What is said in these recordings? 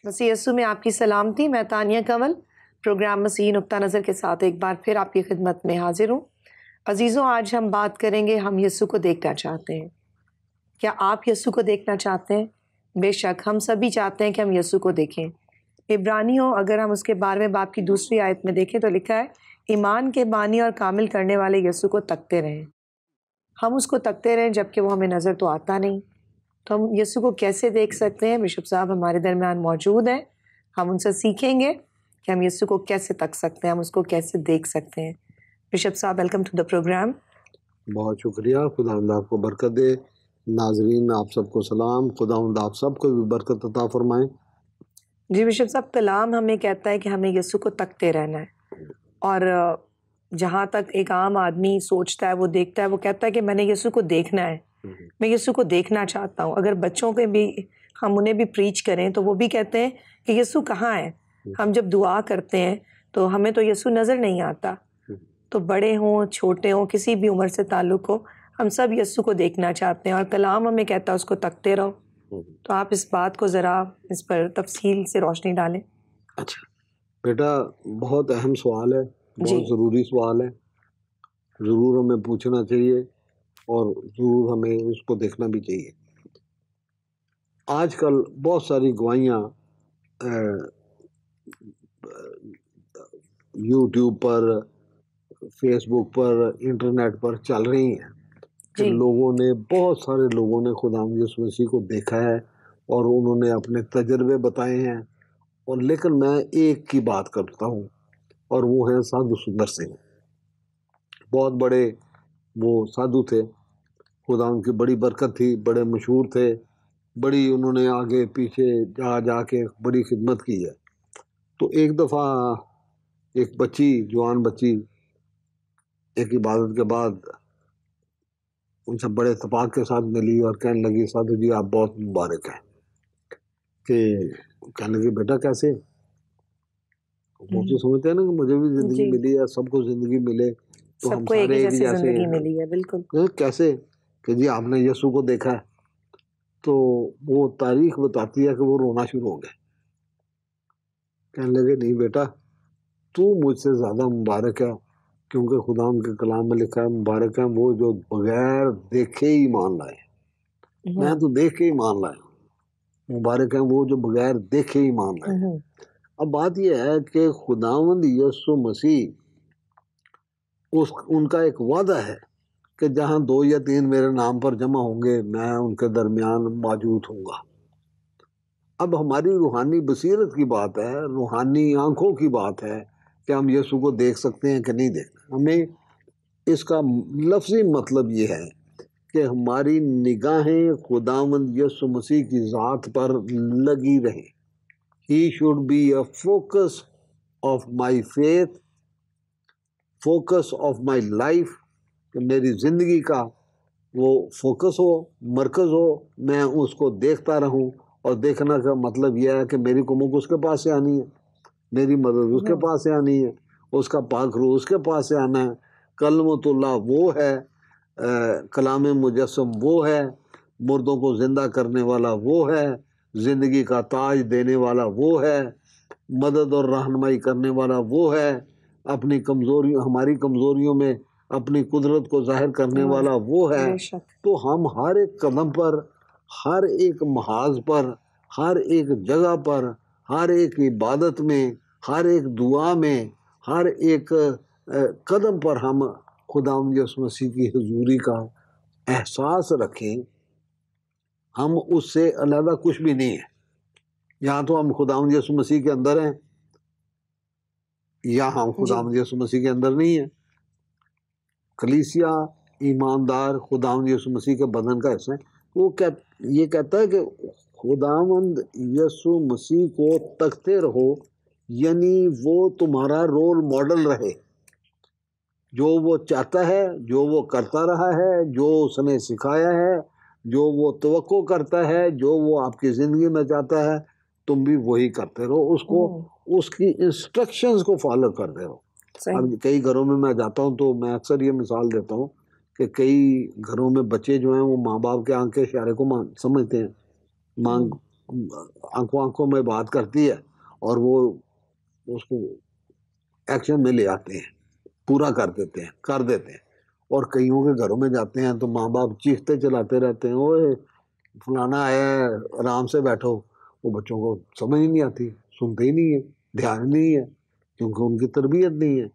مسیح یسوع میں آپ کی سلامتی. میں تانیہ کنول پروگرام مسیحی نقطہ نظر کے ساتھ ایک بار پھر آپ کی خدمت میں حاضر ہوں. عزیزوں، آج ہم بات کریں گے ہم یسوع کو دیکھنا چاہتے ہیں. کیا آپ یسوع کو دیکھنا چاہتے ہیں؟ بے شک ہم سبھی چاہتے ہیں کہ ہم یسوع کو دیکھیں. عبرانیوں اگر ہم اس کے 12ویں باب کی دوسری آیت میں دیکھیں تو لکھا ہے، ایمان کے بانی اور کامل کرنے والے یسوع کو تکتے رہیں. ہم اس کو تکتے رہیں جبکہ وہ ہمیں نظر تو آتا نہیں. تو ہم یسوع کو کیسے دیکھ سکتے ہیں؟ بشپ صاحب ہمارے درمیان موجود ہیں. ہم ان سے سیکھیں گے کہ ہم یسوع کو کیسے تک سکتے ہیں، ہم اس کو کیسے دیکھ سکتے ہیں. بشپ صاحب ویلکم ٹو دا پروگرام. بہت شکریہ. خداوند آپ کو برکت دے. ناظرین آپ سب کو سلام. خداوند آپ سب کو بھی برکت عطا فرمائیں. جی بشپ صاحب، کلام ہمیں کہتا ہے کہ ہمیں یسوع کو تکتے رہنا ہے، اور جہاں تک ایک عام آدمی سوچتا ہے، وہ دیکھتا ہے، وہ کہتا ہے کہ میں نے یسوع کو دیکھنا ہے، میں یسوع کو دیکھنا چاہتا ہوں. اگر بچوں کے بھی ہم انہیں بھی پریچ کریں تو وہ بھی کہتے ہیں کہ یسوع کہاں ہے. ہم جب دعا کرتے ہیں تو ہمیں تو یسوع نظر نہیں آتا. تو بڑے ہوں چھوٹے ہوں کسی بھی عمر سے تعلق ہو، ہم سب یسوع کو دیکھنا چاہتے ہیں، اور کلام ہمیں کہتا ہے اس کو تکتے رہو. تو آپ اس بات کو ذرا اس پر تفصیل سے روشنی ڈالیں. اچھا بیٹا، بہت اہم سوال ہے، جی بہت ضروری سوال ہے. ضرور ہمیں پوچھنا چاہیے اور ضرور ہمیں اس کو دیکھنا بھی چاہیے. آج کل بہت ساری گواہیاں یوٹیوب پر، فیس بک پر، انٹرنیٹ پر چل رہی ہیں کہ جی بہت سارے لوگوں نے خداوند یسوع مسیح کو دیکھا ہے اور انہوں نے اپنے تجربے بتائے ہیں. اور لیکن میں ایک کی بات کرتا ہوں، اور وہ ہیں سادھو سندر سنگھ. بہت بڑے وہ سادھو تھے، خداوند کی بڑی برکت تھی، بڑے مشہور تھے، بڑی انہوں نے آگے پیچھے جا کے بڑی خدمت کی ہے. تو ایک دفعہ ایک بچی، جوان بچی، ایک عبادت کے بعد ان سے بڑے اتفاق کے ساتھ ملی اور کہنے لگی، سادھو جی آپ بہت مبارک ہیں. کہ کہنے لگی بیٹا کیسے؟ وہ تو سمجھتے ہیں نا کہ مجھے بھی زندگی جی، ملی ہے، سب کو زندگی ملے تو سب ہم کو ایک سارے ہی ایک جیسی جیسے زندگی ہیں. ملی ہے. بالکل. کیسے؟ کہ جی آپ نے یسوع کو دیکھا ہے. تو وہ تاریخ بتاتی ہے کہ وہ رونا شروع ہو گئے. کہنے لگے نہیں بیٹا، تو مجھ سے زیادہ مبارک ہے، کیونکہ خدا ان کے کلام میں لکھا ہے مبارک ہیں وہ جو بغیر دیکھے ہی مان لائے. میں تو دیکھ کے ہی مان لایا. مبارک ہیں وہ جو بغیر دیکھے ہی مان لائے. اب بات یہ ہے کہ خداوند یسوع مسیح ان کا ایک وعدہ ہے کہ جہاں 2 یا 3 میرے نام پر جمع ہوں گے میں ان کے درمیان موجود ہوں گا. اب ہماری روحانی بصیرت کی بات ہے، روحانی آنکھوں کی بات ہے کہ ہم یسوع کو دیکھ سکتے ہیں کہ نہیں دیکھنا. ہمیں اس کا لفظی مطلب یہ ہے کہ ہماری نگاہیں خداوند یسوع مسیح کی ذات پر لگی رہیں. He should be a focus of my faith, focus of my life. کہ میری زندگی کا وہ فوکس ہو، مرکز ہو، میں اس کو دیکھتا رہوں. اور دیکھنا کا مطلب یہ ہے کہ میری کمک اس کے پاس سے آنی ہے، میری مدد اس کے پاس سے آنی ہے، اس کا پاک روح اس کے پاس سے آنا ہے. کلمۃ اللہ وہ ہے، کلام مجسم وہ ہے، مردوں کو زندہ کرنے والا وہ ہے، زندگی کا تاج دینے والا وہ ہے، مدد اور رہنمائی کرنے والا وہ ہے، اپنی کمزوریوں، ہماری کمزوریوں میں اپنی قدرت کو ظاہر کرنے والا وہ ہے. بے شک. تو ہم ہر ایک قدم پر، ہر ایک محاذ پر، ہر ایک جگہ پر، ہر ایک عبادت میں، ہر ایک دعا میں، ہر ایک قدم پر ہم خداوند یسوع مسیح کی حضوری کا احساس رکھیں. ہم اس سے علیحدہ کچھ بھی نہیں ہے. یا تو ہم خداوند یسوع مسیح کے اندر ہیں یا ہم خداوند یسوع مسیح کے اندر نہیں ہیں. کلیسیا ایماندار خداوند یسوع مسیح کے بدن کا حصہ ہے. وہ یہ کہتا ہے کہ خداوند یسوع مسیح کو تکتے رہو، یعنی وہ تمہارا رول ماڈل رہے. جو وہ چاہتا ہے، جو وہ کرتا رہا ہے، جو اس نے سکھایا ہے، جو وہ توقع کرتا ہے، جو وہ آپ کی زندگی میں چاہتا ہے، تم بھی وہی کرتے رہو. اس کو، اس کی انسٹرکشنز کو فالو کرتے رہو. اب کئی گھروں میں میں جاتا ہوں تو میں اکثر یہ مثال دیتا ہوں کہ کئی گھروں میں بچے جو ہیں وہ ماں باپ کے آنکھ کے اشارے کو سمجھتے ہیں، آنکھوں آنکھوں میں بات کرتی ہے اور وہ اس کو ایکشن میں لے آتے ہیں، پورا کر دیتے ہیں. اور کئیوں کے گھروں میں جاتے ہیں تو ماں باپ چیختے چلاتے رہتے ہیں، اوے فلانا آیا ہے آرام سے بیٹھو. وہ بچوں کو سمجھ ہی نہیں آتی، سنتے ہی نہیں ہے، دھیان نہیں ہے، کیونکہ ان کی تربیت نہیں ہے.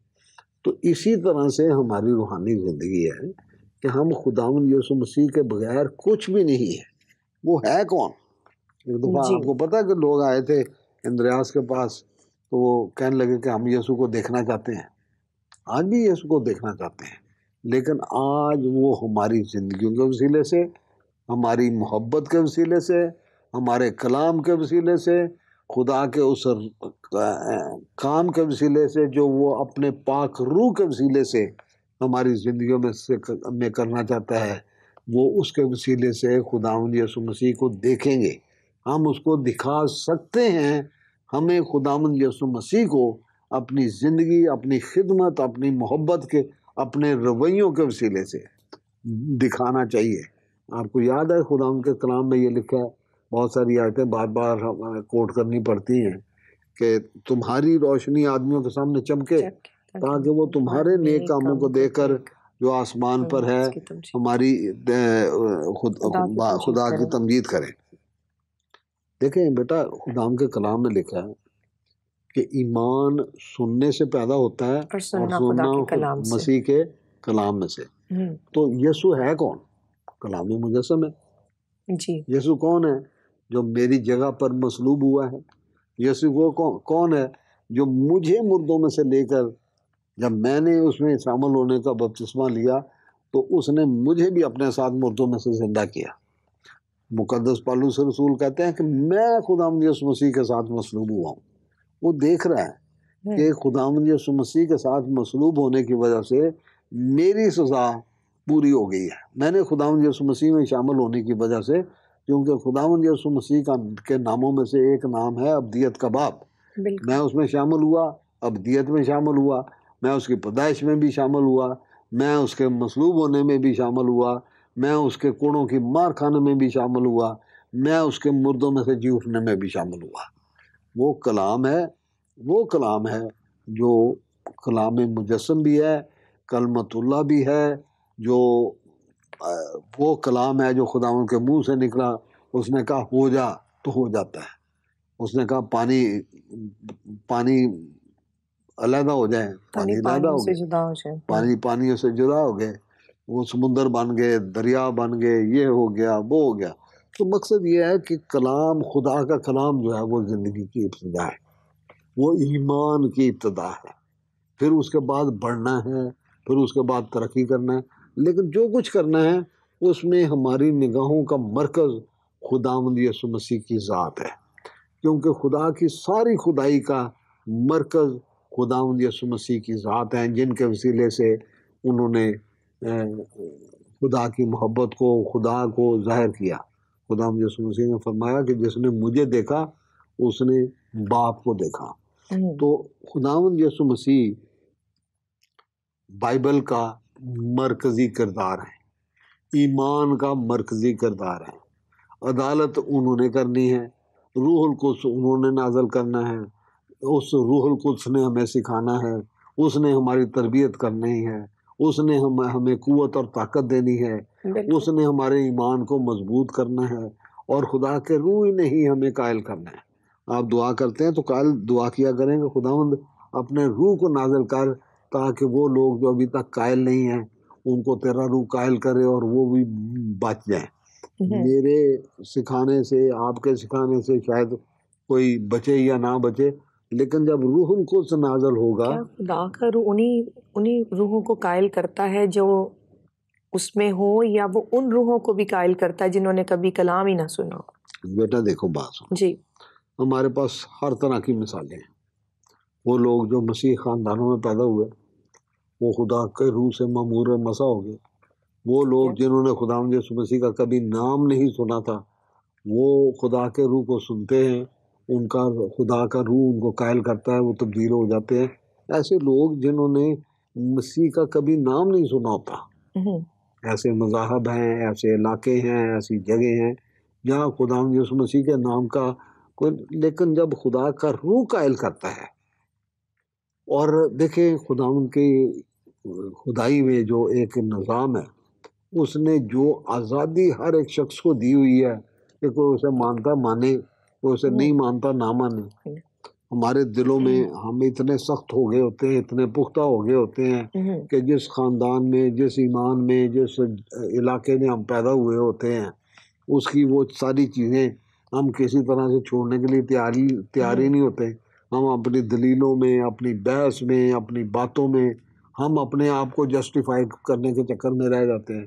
تو اسی طرح سے ہماری روحانی زندگی ہے کہ ہم خداوند یسوع مسیح کے بغیر کچھ بھی نہیں ہے. وہ ہے کون؟ ایک دفعہ جی آپ کو پتا ہے کہ لوگ آئے تھے اندریاس کے پاس، تو وہ کہنے لگے کہ ہم یسوع کو دیکھنا چاہتے ہیں. آج بھی یسوع کو دیکھنا چاہتے ہیں، لیکن آج وہ ہماری زندگیوں کے وسیلے سے، ہماری محبت کے وسیلے سے، ہمارے کلام کے وسیلے سے، خدا کے اس کام کے وسیلے سے جو وہ اپنے پاک روح کے وسیلے سے ہماری زندگیوں میں کرنا چاہتا ہے، وہ اس کے وسیلے سے خداوند یسوع مسیح کو دیکھیں گے. ہم اس کو دکھا سکتے ہیں. ہمیں خداوند یسوع مسیح کو اپنی زندگی، اپنی خدمت، اپنی محبت کے، اپنے رویوں کے وسیلے سے دکھانا چاہیے. آپ کو یاد ہے خداوند کے کلام میں یہ لکھا ہے، بہت ساری آیتیں بار بار کوٹ کرنی پڑتی ہیں کہ تمہاری روشنی آدمیوں کے سامنے چمکے تاکہ وہ تمہارے نیک کاموں کو دیکھ کر جو آسمان پر ہے ہماری خدا کی تمجید کریں. دیکھیں بیٹا، خداوند کے کلام میں لکھا ہے کہ ایمان سننے سے پیدا ہوتا ہے اور سننا مسیح کے کلام میں سے. تو یسوع ہے کون؟ کلام مجسم ہے. جی یسوع کون ہے؟ جو میری جگہ پر مصلوب ہوا ہے. یسوع وہ کون ہے؟ جو مجھے مردوں میں سے لے کر، جب میں نے اس میں شامل ہونے کا بپتسمہ لیا تو اس نے مجھے بھی اپنے ساتھ مردوں میں سے زندہ کیا. مقدس پالوس رسول کہتے ہیں کہ میں خداوند یسوع مسیح کے ساتھ مصلوب ہوا ہوں. وہ دیکھ رہا ہے کہ خداوند یسوع مسیح کے ساتھ مصلوب ہونے کی وجہ سے میری سزا پوری ہو گئی ہے. میں نے خداوند یسوع مسیح میں شامل ہونے کی وجہ سے، کیونکہ خداوند یسوع مسیح کے ناموں میں سے ایک نام ہے ابدیت کا باپ. میں اس میں شامل ہوا، ابدیت میں شامل ہوا، میں اس کی پیدائش میں بھی شامل ہوا، میں اس کے مصلوب ہونے میں بھی شامل ہوا، میں اس کے کوڑوں کی مار کھانے میں بھی شامل ہوا، میں اس کے مردوں میں سے جی اٹھنے میں بھی شامل ہوا. وہ کلام ہے جو کلام مجسم بھی ہے، کلمت اللہ بھی ہے، جو وہ کلام ہے جو خداوند کے منہ سے نکلا. اس نے کہا ہو جا تو ہو جاتا ہے. اس نے کہا پانی علیحدہ ہو جائے، پانی علیحدہ ہو گئے، پانیوں سے جدا ہو گئے، وہ سمندر بن گئے، دریا بن گئے، یہ ہو گیا وہ ہو گیا. تو مقصد یہ ہے کہ کلام، خدا کا کلام جو ہے وہ زندگی کی ابتدا ہے، وہ ایمان کی ابتدا ہے. پھر اس کے بعد بڑھنا ہے، پھر اس کے بعد ترقی کرنا ہے. لیکن جو کچھ کرنا ہے اس میں ہماری نگاہوں کا مرکز خداوند یسوع مسیح کی ذات ہے، کیونکہ خدا کی ساری خدائی کا مرکز خداوند یسوع مسیح کی ذات ہیں، جن کے وسیلے سے انہوں نے خدا کی محبت کو، خدا کو ظاہر کیا. خداوند یسوع مسیح نے فرمایا کہ جس نے مجھے دیکھا اس نے باپ کو دیکھا. تو خداوند یسوع مسیح بائبل کا مرکزی کردار ہے، ایمان کا مرکزی کردار ہے. عدالت انہوں نے کرنی ہے، روح القدس انہوں نے نازل کرنا ہے، اس روح القدس نے ہمیں سکھانا ہے، اس نے ہماری تربیت کرنی ہے، اس نے ہمیں قوت اور طاقت دینی ہے، اس نے ہمارے ایمان کو مضبوط کرنا ہے، اور خدا کے روح نے ہی ہمیں قائل کرنا ہے. آپ دعا کرتے ہیں تو قائل دعا کیا کریں کہ خداوند اپنے روح کو نازل کر، تاکہ وہ لوگ جو ابھی تک قائل نہیں ہیں ان کو تیرا روح قائل کرے اور وہ بھی بچ جائیں. میرے سکھانے سے، آپ کے سکھانے سے شاید کوئی بچے یا نہ بچے، لیکن جب روح القدس نازل ہوگا، خدا کا روح انہی روحوں کو قائل کرتا ہے جو اس میں ہو، یا وہ ان روحوں کو بھی قائل کرتا ہے جنہوں نے کبھی کلام ہی نہ سنا؟ بیٹا دیکھو بات سنو، جی ہمارے پاس ہر طرح کی مثالیں ہیں. وہ لوگ جو مسیح خاندانوں میں پیدا ہوئے وہ خدا کے روح سے مامور و مسا ہو گئے. وہ لوگ جنہوں نے خداوند یسوع مسیح کا کبھی نام نہیں سنا تھا وہ خدا کے روح کو سنتے ہیں، ان کا خدا کا روح ان کو قائل کرتا ہے، وہ تبدیل ہو جاتے ہیں. ایسے لوگ جنہوں نے مسیح کا کبھی نام نہیں سنا ہوتا، ایسے مذاہب ہیں، ایسے علاقے ہیں، ایسی جگہ ہیں جہاں خدا یسوع مسیح کے نام کا کوئی، لیکن جب خدا کا روح قائل کرتا ہے، اور دیکھیں خدا ان کی خدائی میں جو ایک نظام ہے، اس نے جو آزادی ہر ایک شخص کو دی ہوئی ہے کہ کوئی اسے مانتا مانے، کوئی اسے نہیں مانتا نہ مانے۔ ہمارے دلوں میں ہم اتنے سخت ہو گئے ہوتے ہیں، اتنے پختہ ہو گئے ہوتے ہیں کہ جس خاندان میں، جس ایمان میں، جس علاقے میں ہم پیدا ہوئے ہوتے ہیں، اس کی وہ ساری چیزیں ہم کسی طرح سے چھوڑنے کے لیے تیار ہی نہیں ہوتے۔ ہم اپنی دلیلوں میں، اپنی بحث میں، اپنی باتوں میں ہم اپنے آپ کو جسٹیفائی کرنے کے چکر میں رہ جاتے ہیں۔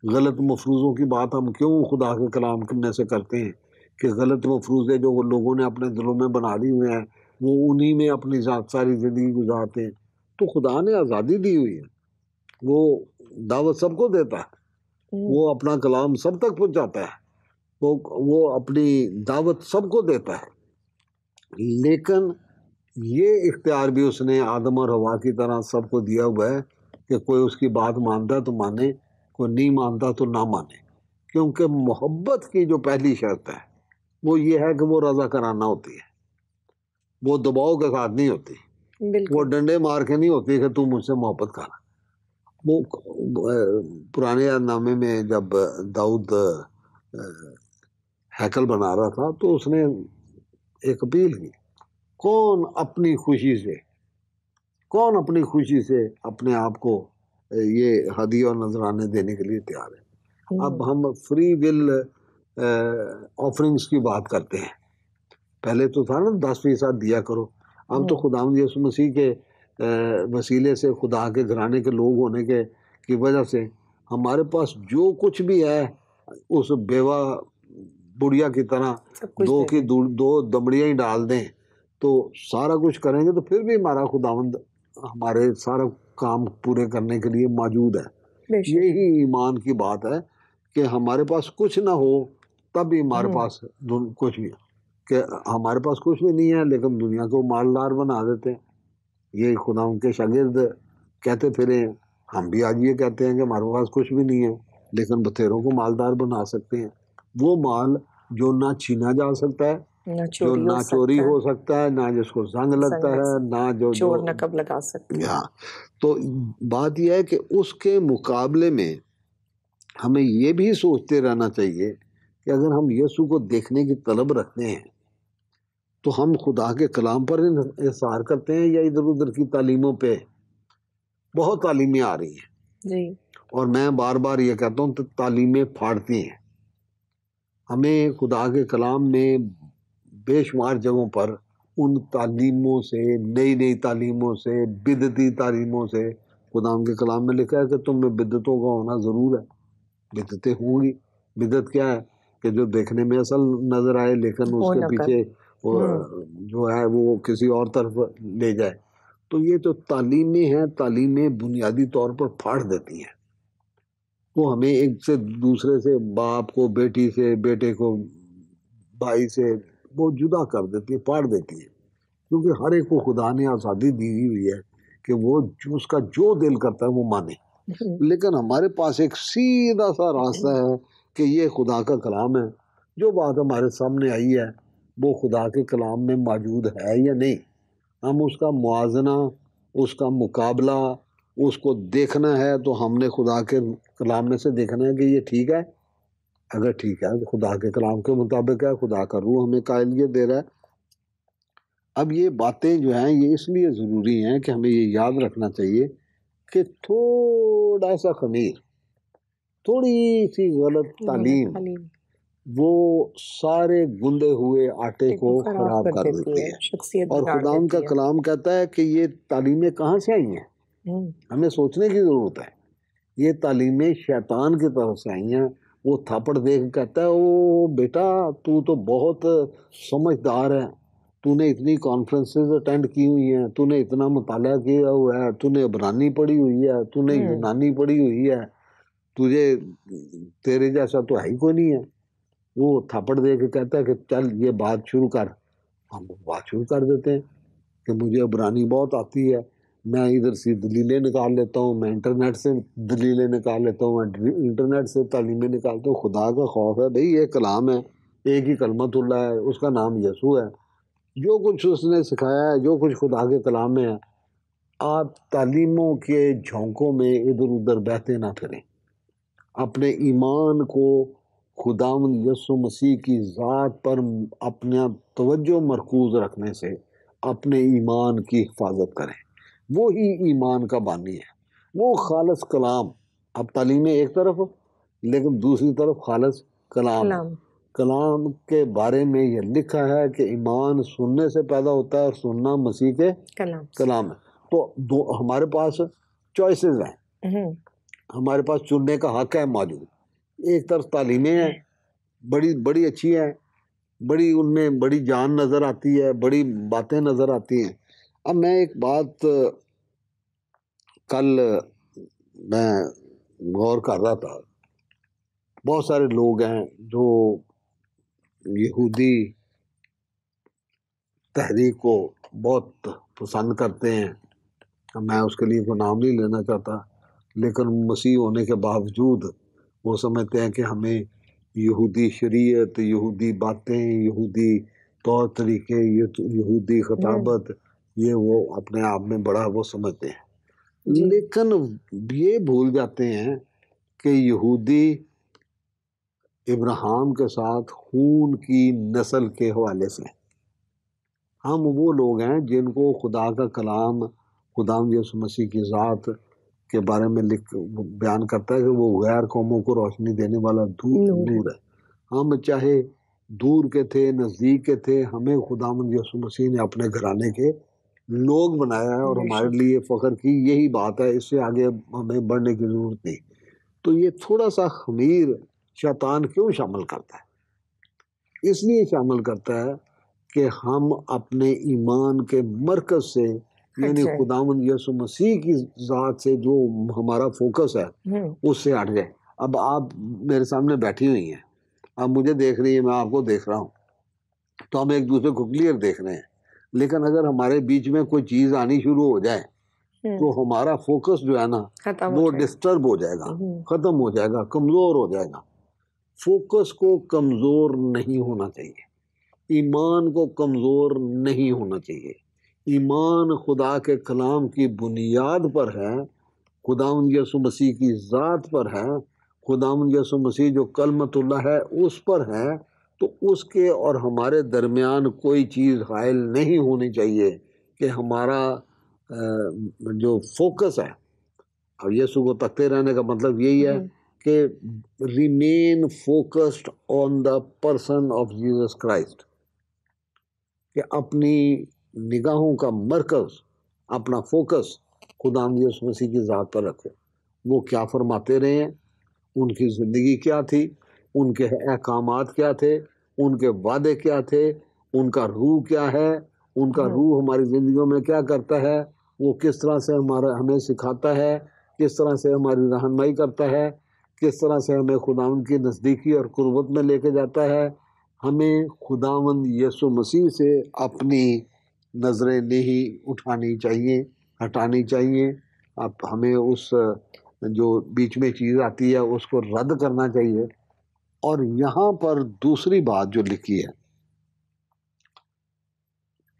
غلط مفروضوں کی بات ہم کیوں خدا کے کلام میں سے کرتے ہیں کہ غلط مفروضے جو لوگوں نے اپنے دلوں میں بنا لی ہوئے ہیں وہ انہی میں اپنی ساری زندگی گزارتے ہیں۔ تو خدا نے آزادی دی ہوئی ہے، وہ دعوت سب کو دیتا ہے، وہ اپنا کلام سب تک پہنچاتا ہے، وہ اپنی دعوت سب کو دیتا ہے، لیکن یہ اختیار بھی اس نے آدم اور حوا کی طرح سب کو دیا ہوا ہے کہ کوئی اس کی بات مانتا تو مانے، کوئی نہیں مانتا تو نہ مانے، کیونکہ محبت کی جو پہلی شرط ہے وہ یہ ہے کہ وہ رضا کرانا ہوتی ہے، وہ دباؤ کے ساتھ نہیں ہوتی، وہ ڈنڈے مار کے نہیں ہوتی کہ تم مجھ سے محبت کر۔ وہ پرانے نامے میں جب داؤد ہیکل بنا رہا تھا تو اس نے ایک اپیل کی، کون اپنی خوشی سے اپنے آپ کو یہ ہدیہ اور نذرانے دینے کے لیے تیار ہے۔ اب ہم فری ول آفرنگس کی بات کرتے ہیں، پہلے تو تھا نا 10% دیا کرو، اب تو خدا یسوع مسیح کے وسیلے سے، خدا کے گھرانے کے لوگ ہونے کی وجہ سے ہمارے پاس جو کچھ بھی ہے اس بیوہ بڑھیا کی طرح دو دمڑیاں ہی ڈال دیں تو سارا کچھ کریں گے، تو پھر بھی ہمارا خداوند ہمارے سارا کام پورے کرنے کے لیے موجود ہے۔ یہی ایمان کی بات ہے کہ ہمارے پاس کچھ نہ ہو تب بھی ہمارے پاس کچھ بھی، کہ ہمارے پاس کچھ بھی نہیں ہے لیکن دنیا کو مالدار بنا دیتے ہیں۔ یہ خدا ان کے شاگرد کہتے پھرے، ہم بھی آج یہ کہتے ہیں کہ ہمارے پاس کچھ بھی نہیں ہے لیکن بتھیروں کو مالدار بنا سکتے ہیں۔ وہ مال جو نہ چھینا جا سکتا ہے، جو نہ چوری ہو سکتا ہے، نہ جس کو زنگ لگتا ہے، نہ جو چور نقب لگا سکتے ہیں۔ تو بات یہ ہے کہ اس کے مقابلے میں ہمیں یہ بھی سوچتے رہنا چاہیے کہ اگر ہم یسوع کو دیکھنے کی طلب رکھتے ہیں تو ہم خدا کے کلام پر انحصار کرتے ہیں یا ادھر ادھر کی تعلیموں پہ؟ بہت تعلیمیں آ رہی ہیں جی، اور میں بار بار یہ کہتا ہوں تو تعلیمیں پھاڑتی ہیں۔ ہمیں خدا کے کلام میں بے شمار جگہوں پر ان تعلیموں سے، نئی تعلیموں سے، بدعتی تعلیموں سے، خدا ان کے کلام میں لکھا ہے کہ تم میں بدعتوں کا ہونا ضرور ہے، بدعتیں ہوں گی۔ بدعت کیا ہے؟ کہ جو دیکھنے میں اصل نظر آئے لیکن اس کے پیچھے جو ہے وہ کسی اور طرف لے جائے۔ تو یہ تو تعلیمیں ہیں، تعلیمیں بنیادی طور پر پھاڑ دیتی ہیں، وہ ہمیں ایک سے دوسرے سے، باپ کو بیٹی سے، بیٹے کو بھائی سے وہ جدا کر دیتی ہے، پھاڑ دیتی ہے، کیونکہ ہر ایک کو خدا نے آزادی دی ہوئی ہے کہ وہ اس کا جو دل کرتا ہے وہ مانے۔ لیکن ہمارے پاس ایک سیدھا سا راستہ ہے کہ یہ خدا کا کلام ہے، جو بات ہمارے سامنے آئی ہے وہ خدا کے کلام میں موجود ہے یا نہیں، ہم اس کا موازنہ، اس کا مقابلہ، اس کو دیکھنا ہے تو ہم نے خدا کے کلام میں سے دیکھنا ہے کہ یہ ٹھیک ہے۔ اگر ٹھیک ہے تو خدا کے کلام کے مطابق ہے، خدا کا روح ہمیں قائلیت دے رہا ہے۔ اب یہ باتیں جو ہیں یہ اس لیے ضروری ہیں کہ ہمیں یہ یاد رکھنا چاہیے کہ تھوڑا سا خمیر، تھوڑی سی غلط تعلیم وہ سارے گندے ہوئے آٹے کو خراب کر دیتی ہے۔ اور خدا ان کا کلام کہتا ہے کہ یہ تعلیمیں کہاں سے آئی ہیں؟ ہمیں سوچنے کی ضرورت ہے۔ یہ تعلیمیں شیطان کی طرف سے آئی ہیں۔ وہ تھاپڑ دے کے کہتا ہے، او بیٹا تو بہت سمجھدار ہے، تو نے اتنی کانفرنسز اٹینڈ کی ہوئی ہیں، تو نے اتنا مطالعہ کیا ہوا ہے، تو نے عبرانی پڑھی ہوئی ہے، تو نے یونانی پڑھی ہوئی ہے، تیرے جیسا تو ہے ہی کوئی نہیں ہے۔ وہ تھاپڑ دے کے کہتا ہے کہ چل یہ بات شروع کر۔ ہم بات شروع کر دیتے ہیں کہ مجھے عبرانی بہت آتی ہے، میں ادھر سے دلیلیں نکال لیتا ہوں، میں انٹرنیٹ سے دلیلیں نکال لیتا ہوں، میں انٹرنیٹ سے تعلیمیں نکالتا ہوں۔ خدا کا خوف ہے بھئی، یہ کلام ہے، ایک ہی کلمت اللہ ہے، اس کا نام یسوع ہے، جو کچھ اس نے سکھایا ہے، جو کچھ خدا کے کلام میں ہے، آپ تعلیموں کے جھونکوں میں ادھر ادھر بہتے نہ پھریں، اپنے ایمان کو خداوند یسوع مسیح کی ذات پر اپنا توجہ مرکوز رکھنے سے اپنے ایمان کی حفاظت کریں۔ وہی ایمان کا بانی ہے، وہ خالص کلام۔ اب تعلیمیں ایک طرف لیکن دوسری طرف خالص کلام ہے۔ کلام کے بارے میں یہ لکھا ہے کہ ایمان سننے سے پیدا ہوتا ہے اور سننا مسیح کے کلام ہے۔ تو ہمارے پاس چوائسز ہیں، ہمارے پاس چننے کا حق ہے موجود۔ ایک طرف تعلیمیں ہیں، بڑی اچھی ہیں، ان میں بڑی جان نظر آتی ہے، بڑی باتیں نظر آتی ہیں۔ اب میں ایک بات کل میں غور کر رہا تھا، بہت سارے لوگ ہیں جو یہودی تحریک کو بہت پسند کرتے ہیں، میں اس کے لیے کوئی نام نہیں لینا چاہتا، لیکن مسیح ہونے کے باوجود وہ سمجھتے ہیں کہ ہمیں یہودی شریعت، یہودی باتیں، یہودی طور طریقے، یہودی خطابت، یہ وہ اپنے آپ میں بڑا وہ سمجھتے ہیں، لیکن یہ بھول جاتے ہیں کہ یہودی ابراہیم کے ساتھ خون کی نسل کے حوالے سے، ہم وہ لوگ ہیں جن کو خدا کا کلام، خداوند یسوع مسیح کی ذات کے بارے میں بیان کرتا ہے کہ وہ غیر قوموں کو روشنی دینے والا نور ہے۔ ہم چاہے دور کے تھے، نزدیک کے تھے، ہمیں خداوند یسوع مسیح نے اپنے گھرانے کے لوگ بنایا ہے، اور ہمارے لیے فخر کی یہی بات ہے، اس سے آگے ہمیں بڑھنے کی ضرورت نہیں۔ تو یہ تھوڑا سا خمیر شیطان کیوں شامل کرتا ہے؟ اس لیے شامل کرتا ہے کہ ہم اپنے ایمان کے مرکز سے، یعنی خداوند یسوع مسیح کی ذات سے جو ہمارا فوکس ہے اس سے ہٹ جائے۔ اب آپ میرے سامنے بیٹھی ہوئی ہیں، اب مجھے دیکھ رہی ہیں، میں آپ کو دیکھ رہا ہوں، تو ہم ایک دوسرے کو کلیئر دیکھ رہے ہیں، لیکن اگر ہمارے بیچ میں کوئی چیز آنی شروع ہو جائے تو ہمارا فوکس جو ہے نا وہ ڈسٹرب ہو جائے گا، ختم ہو جائے گا، کمزور ہو جائے گا۔ فوکس کو کمزور نہیں ہونا چاہیے، ایمان کو کمزور نہیں ہونا چاہیے۔ ایمان خدا کے کلام کی بنیاد پر ہے، خداوند یسوع مسیح کی ذات پر ہے، خداوند یسوع مسیح جو کلمت اللہ ہے اس پر ہے، تو اس کے اور ہمارے درمیان کوئی چیز حائل نہیں ہونی چاہیے کہ ہمارا جو فوکس ہے، اب یسوع کو تکتے رہنے کا مطلب یہی ہے کہ remain focused on the person of Jesus Christ, کہ اپنی نگاہوں کا مرکز، اپنا فوکس خداوند یسوع مسیح کی ذات پر رکھو۔ وہ کیا فرماتے رہے ہیں، ان کی زندگی کیا تھی، ان کے احکامات کیا تھے، ان کے وعدے کیا تھے، ان کا روح کیا ہے، ان کا روح ہماری زندگیوں میں کیا کرتا ہے، وہ کس طرح سے ہمیں سکھاتا ہے، کس طرح سے ہماری رہنمائی کرتا ہے، کس طرح سے ہمیں خداوند کی نزدیکی اور قربت میں لے کے جاتا ہے۔ ہمیں خداوند یسوع مسیح سے اپنی نظریں نہیں اٹھانی چاہیے، ہٹانی چاہیے۔ اب ہمیں اس جو بیچ میں چیز آتی ہے اس کو رد کرنا چاہیے۔ اور یہاں پر دوسری بات جو لکھی ہے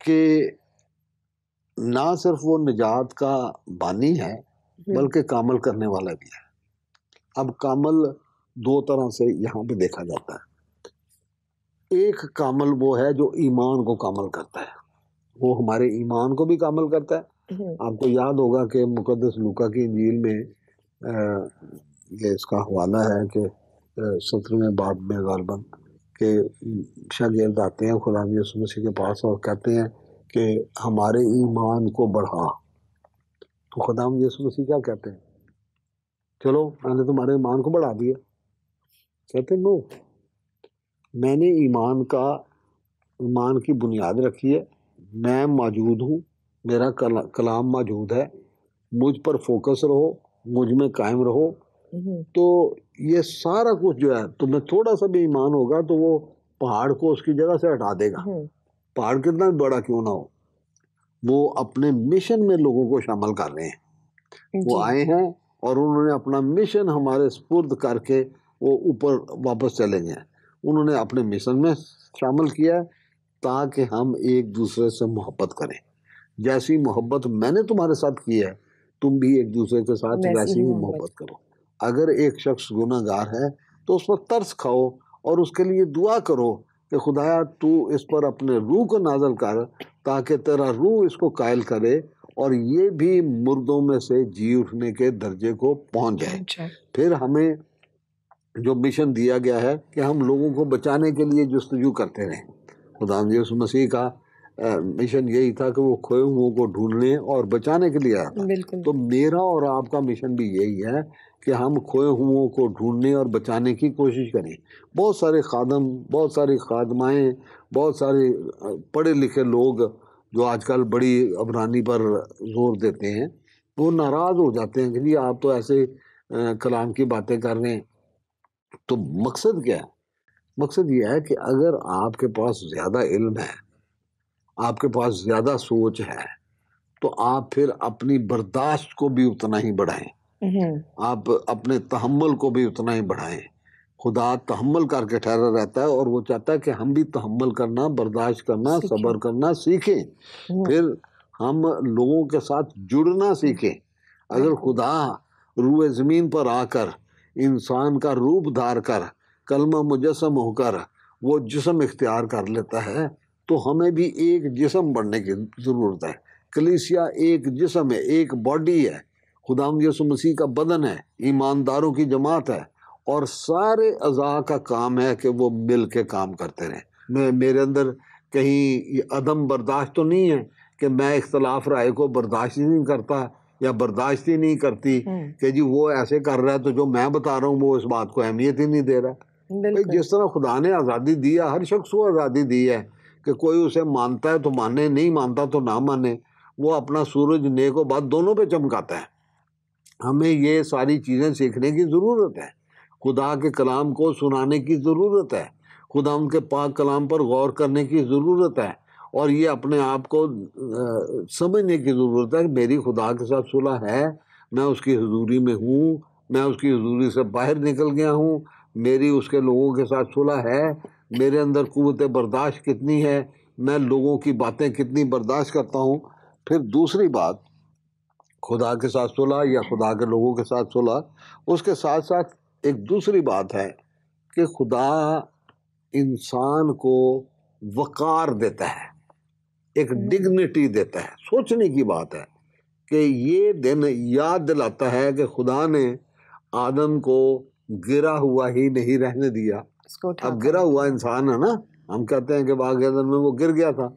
کہ نہ صرف وہ نجات کا بانی ہے بلکہ کامل کرنے والا بھی ہے۔ اب کامل دو طرح سے یہاں پہ دیکھا جاتا ہے۔ ایک کامل وہ ہے جو ایمان کو کامل کرتا ہے، وہ ہمارے ایمان کو بھی کامل کرتا ہے۔ آپ کو یاد ہوگا کہ مقدس لوکا کی انجیل میں یہ اس کا حوالہ ہے کہ 17ویں باب میں غالباً کہ شاگرد آتے ہیں خدا یسوع مسیح کے پاس اور کہتے ہیں کہ ہمارے ایمان کو بڑھا، تو خدا یسوع مسیح کیا کہتے ہیں؟ چلو میں نے تمہارے ایمان کو بڑھا دیا۔ کہتے ہیں نو، میں نے ایمان کی بنیاد رکھی ہے، میں موجود ہوں، میرا کلام موجود ہے، مجھ پر فوکس رہو، مجھ میں قائم رہو، تو یہ سارا کچھ جو ہے تمہیں تھوڑا سا بھی ایمان ہوگا تو وہ پہاڑ کو اس کی جگہ سے ہٹا دے گا، پہاڑ کتنا بڑا کیوں نہ ہو۔ وہ اپنے مشن میں لوگوں کو شامل کر رہے ہیں، وہ آئے ہیں اور انہوں نے اپنا مشن ہمارے سپرد کر کے وہ اوپر واپس چلے گئے۔ انہوں نے اپنے مشن میں شامل کیا ہے تاکہ ہم ایک دوسرے سے محبت کریں. جیسی محبت میں نے تمہارے ساتھ کی ہے تم بھی ایک دوسرے کے ساتھ ویسی ہی محبت کرو. اگر ایک شخص گناہ گار ہے تو اس پر ترس کھاؤ اور اس کے لیے دعا کرو کہ خدایا تو اس پر اپنے روح کو نازل کر تاکہ تیرا روح اس کو قائل کرے اور یہ بھی مردوں میں سے جی اٹھنے کے درجے کو پہنچ جائے. پھر ہمیں جو مشن دیا گیا ہے کہ ہم لوگوں کو بچانے کے لیے جستجو کرتے رہیں. خدا یسوع مسیح کا مشن یہی تھا کہ وہ کھوئے ہوئوں کو ڈھونڈنے اور بچانے کے لیے آیا تھا. تو میرا اور آپ کا مشن بھی یہی ہے کہ ہم کھوئے ہوئوں کو ڈھونڈنے اور بچانے کی کوشش کریں. بہت سارے خادم، بہت ساری خادمائیں، بہت سارے پڑھے لکھے لوگ جو آج کل بڑی عبرانی پر زور دیتے ہیں وہ ناراض ہو جاتے ہیں کہ جی آپ تو ایسے کلام کی باتیں کر رہے ہیں. تو مقصد کیا ہے؟ مقصد یہ ہے کہ اگر آپ کے پاس زیادہ علم ہے، آپ کے پاس زیادہ سوچ ہے، تو آپ پھر اپنی برداشت کو بھی اتنا ہی بڑھائیں، آپ اپنے تحمل کو بھی اتنا ہی بڑھائیں. خدا تحمل کر کے ٹھہرا رہتا ہے اور وہ چاہتا ہے کہ ہم بھی تحمل کرنا، برداشت کرنا، صبر کرنا سیکھیں. پھر ہم لوگوں کے ساتھ جڑنا سیکھیں. اگر خدا روئے زمین پر آ کر انسان کا روپ دھار کر کلمہ مجسم ہو کر وہ جسم اختیار کر لیتا ہے تو ہمیں بھی ایک جسم بننے کی ضرورت ہے. کلیسیا ایک جسم ہے، ایک باڈی ہے، خداوند یسوع مسیح کا بدن ہے، ایمانداروں کی جماعت ہے اور سارے اعضاء کا کام ہے کہ وہ مل کے کام کرتے رہیں. میرے اندر کہیں عدم برداشت تو نہیں ہے کہ میں اختلاف رائے کو برداشت ہی نہیں کرتا یا برداشت ہی نہیں کرتی کہ جی وہ ایسے کر رہا ہے تو جو میں بتا رہا ہوں وہ اس بات کو اہمیت ہی نہیں دے رہا. جس طرح خدا نے آزادی دی ہے، ہر شخص کو آزادی دی ہے کہ کوئی اسے مانتا ہے تو مانے، نہیں مانتا تو نہ مانے. وہ اپنا سورج نیک و بد دونوں پہ چمکاتا ہے. ہمیں یہ ساری چیزیں سیکھنے کی ضرورت ہے، خدا کے کلام کو سنانے کی ضرورت ہے، خدا ان کے پاک کلام پر غور کرنے کی ضرورت ہے اور یہ اپنے آپ کو سمجھنے کی ضرورت ہے کہ میری خدا کے ساتھ صلح ہے، میں اس کی حضوری میں ہوں، میں اس کی حضوری سے باہر نکل گیا ہوں، میری اس کے لوگوں کے ساتھ صلح ہے، میرے اندر قوت برداشت کتنی ہے، میں لوگوں کی باتیں کتنی برداشت کرتا ہوں. پھر دوسری بات خدا کے ساتھ صلح یا خدا کے لوگوں کے ساتھ صلح، اس کے ساتھ ساتھ ایک دوسری بات ہے کہ خدا انسان کو وقار دیتا ہے، ایک ڈگنیٹی دیتا ہے. سوچنے کی بات ہے کہ یہ دن یاد دلاتا ہے کہ خدا نے آدم کو گرا ہوا ہی نہیں رہنے دیا. اب گرا ہوا انسان ہے نا، ہم کہتے ہیں کہ باغ عدن میں وہ گر گیا تھا،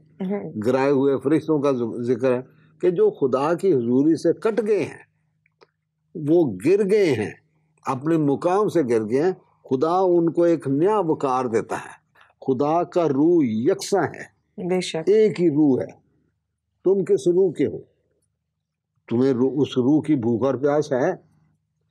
گرائے ہوئے فرشتوں کا ذکر ہے کہ جو خدا کی حضوری سے کٹ گئے ہیں، وہ گر گئے ہیں، اپنے مقام سے گر گئے ہیں. خدا ان کو ایک نیا وقار دیتا ہے. خدا کا روح یکساں ہے، بے شک ایک ہی روح ہے. تم کس روح کے ہو؟ تمہیں اس روح کی بھوک اور پیاس ہے؟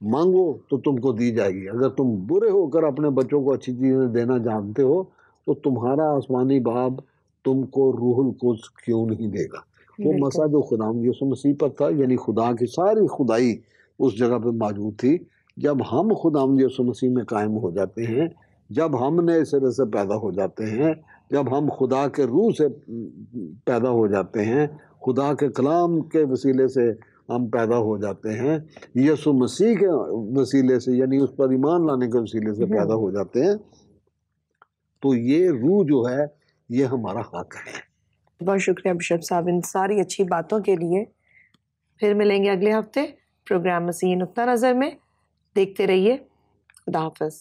مانگو تو تم کو دی جائے گی. اگر تم برے ہو کر اپنے بچوں کو اچھی چیزیں دینا جانتے ہو تو تمہارا آسمانی باپ تم کو روح القدس کیوں نہیں دے گا؟ وہ مسئلہ جو خداوند یسوع مسیح پر تھا، یعنی خدا کی ساری خدائی اس جگہ پہ موجود تھی. جب ہم خداوند یسوع مسیح میں قائم ہو جاتے ہیں، جب ہم نئے سرے سے پیدا ہو جاتے ہیں، جب ہم خدا کے روح سے پیدا ہو جاتے ہیں، خدا کے کلام کے وسیلے سے ہم پیدا ہو جاتے ہیں، یسوع مسیح کے وسیلے سے یعنی اس پر ایمان لانے کے وسیلے سے پیدا ہو جاتے ہیں، تو یہ روح جو ہے یہ ہمارا حق ہے. بہت شکریہ بشپ صاحب ان ساری اچھی باتوں کے لیے. پھر ملیں گے اگلے ہفتے پروگرام مسیحی نقطہ نظر میں. دیکھتے رہیے. خدا حافظ.